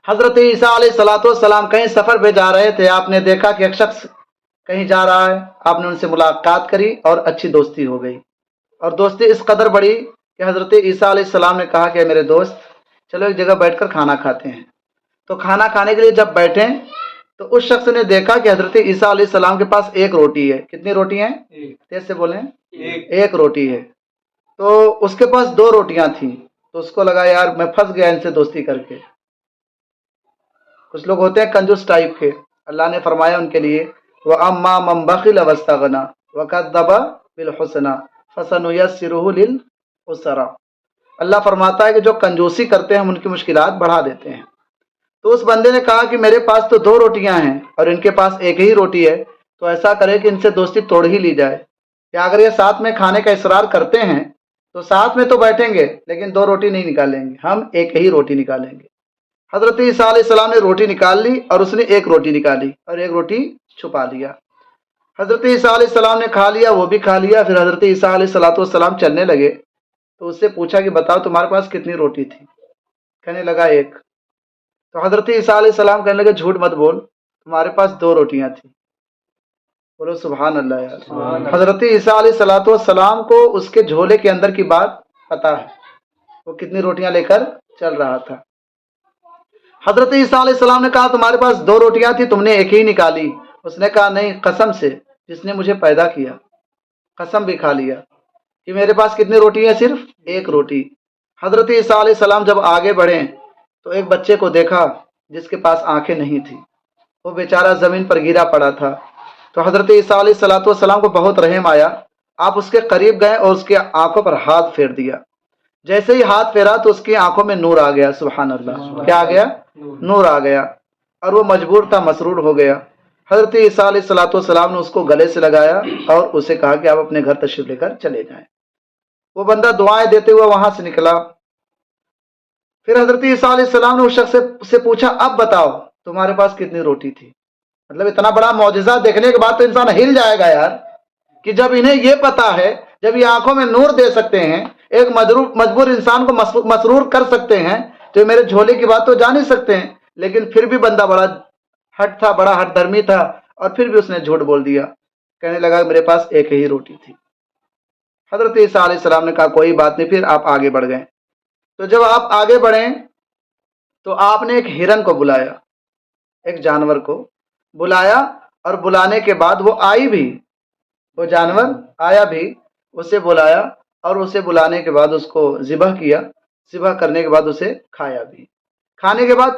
حضرت عیسیٰ علیہ الصلوۃ والسلام کہیں سفر پہ جا رہے تھے، آپ نے دیکھا کہ ایک شخص کہیں جا رہا ہے، آپ نے ان سے ملاقات کری اور اچھی دوستی ہو گئی، اور دوستی اس قدر بڑی کہ حضرت عیسیٰ علیہ السلام نے کہا کہ میرے دوست چلو ایک جگہ بیٹھ کر کھانا کھاتے ہیں۔ تو کھانا کھانے کے لیے جب بیٹھے تو اس شخص نے دیکھا کہ حضرت عیسیٰ علیہ السلام کے پاس ایک روٹی ہے۔ کتنی روٹی ہیں؟ تیز سے بولیں۔ ایک روٹی ہے۔ تو اس کے پاس دو روٹیاں تھیں، تو اس کو لگا یار میں پھنس گیا ان سے دوستی کر کے۔ کچھ لوگ ہوتے ہیں کنجوس ٹائپ کے، اللہ نے فرمایا ان کے لیے وَأَمَّا مَن بَخِلَ وَاسْتَغْنَىٰ وَكَذَّبَ بِالْحُسْنَىٰ فَسَنُيَسِّرُهُ لِلْعُسْرَىٰ۔ اللہ فرماتا ہے کہ جو کنجوسی کرتے ہیں ہم ان کی مشکلات بڑھا دیتے ہیں۔ تو اس بندے نے کہا کہ میرے پاس تو دو روٹیاں ہیں اور ان کے پاس ایک ہی روٹی ہے، تو ایسا کرے کہ ان سے دوستی توڑ ہی لی جائے، یا اگر یہ ساتھ میں کھانے کا اصرار کرتے ہیں تو ساتھ میں تو بیٹھیں گے لیکن دو روٹی نہیں نکالیں گے، ہم ایک ہی روٹی نکالیں گے۔ حضرت عیسیٰ علیہ السلام نے روٹی نکال لی اور اس نے ایک روٹی نکالی اور ایک روٹی چھپا لیا۔ حضرت عیسیٰ علیہ السلام نے کھا لیا، وہ بھی کھا لیا۔ پھر حضرت عیسیٰ علیہ السلام چلنے لگے تو اس سے پوچھا کہ بتاؤ تمہارے پاس کتنی روٹی تھی؟ کہنے لگا ایک۔ تو حضرت عیسیٰ علیہ السلام کہنے لگے جھوٹ مت بول، تمہارے پاس دو روٹیاں تھیں۔ بولو سبحان اللہ یار۔ حضرت عیسیٰ علیہ السلام کو اس کے جھولے کے اندر کی بات پتا ہے، وہ کتنی روٹیاں لے کر چل رہا تھا۔ حضرت عیسیٰ علیہ السلام نے کہا تمہارے پاس دو روٹیاں تھیں، تم نے ایک ہی نکالی۔ اس نے کہا نہیں، قسم سے جس نے مجھے پیدا کیا، قسم بھی کھا لیا کہ میرے پاس کتنی روٹی ہے، صرف ایک روٹی۔ حضرت عیسیٰ علیہ السلام جب آگے بڑھے تو ایک بچے کو دیکھا جس کے پاس آنکھیں نہیں تھی، وہ بیچارہ زمین پر گرا پڑا تھا۔ تو حضرت عیسیٰ علیہ السلام کو بہت رحم آیا، آپ اس کے قریب گئے اور اس کی آنکھوں پر ہاتھ پھیر دیا۔ جیسے ہی ہاتھ پھیرا تو اس کی آنکھوں میں نور آ گیا۔ سبحان اللہ، کیا آ گیا؟ نور آ گیا، اور وہ مجبور تھا، مسرور ہو گیا۔ حضرت عیسیٰ علیہ السلام نے اس کو گلے سے لگایا اور اسے کہا کہ آپ اپنے گھر تشریف لے کر چلے جائیں۔ وہ بندہ دعائیں دیتے ہوئے وہاں سے نکلا۔ پھر حضرت عیسیٰ علیہ السلام نے اس شخص سے پوچھا اب بتاؤ تمہارے پاس کتنی روٹی تھی؟ مطلب اتنا بڑا معجزہ دیکھنے کے بعد تو انسان ہل جائے گا یار، کہ جب انہیں یہ پتا ہے، جب یہ آنکھوں میں نور دے سکتے ہیں، ایک مجبور انسان کو مسرور کر سکتے ہیں، تو میرے جھولے کی بات تو جان ہی سکتے ہیں۔ لیکن پھر بھی بندہ بڑا ہٹ تھا، بڑا ہٹ درمی تھا، اور پھر بھی اس نے جھوٹ بول دیا، کہنے لگا میرے پاس ایک ہی روٹی تھی۔ حضرت عیسیٰ علیہ السلام نے کہا کوئی بات نہیں، پھر آپ آگے بڑھ گئے۔ تو جب آپ آگے بڑھیں تو آپ نے ایک ہرن کو بلایا، ایک جانور کو بلایا، اور بلانے کے بعد وہ آئی بھی، وہ جانور آیا بھی، اسے بلایا، اور اسے بلانے کے بعد اس کو ذبح کیا، ذبح کرنے کے بعد اسے کھایا بھی۔ کھانے کے بعد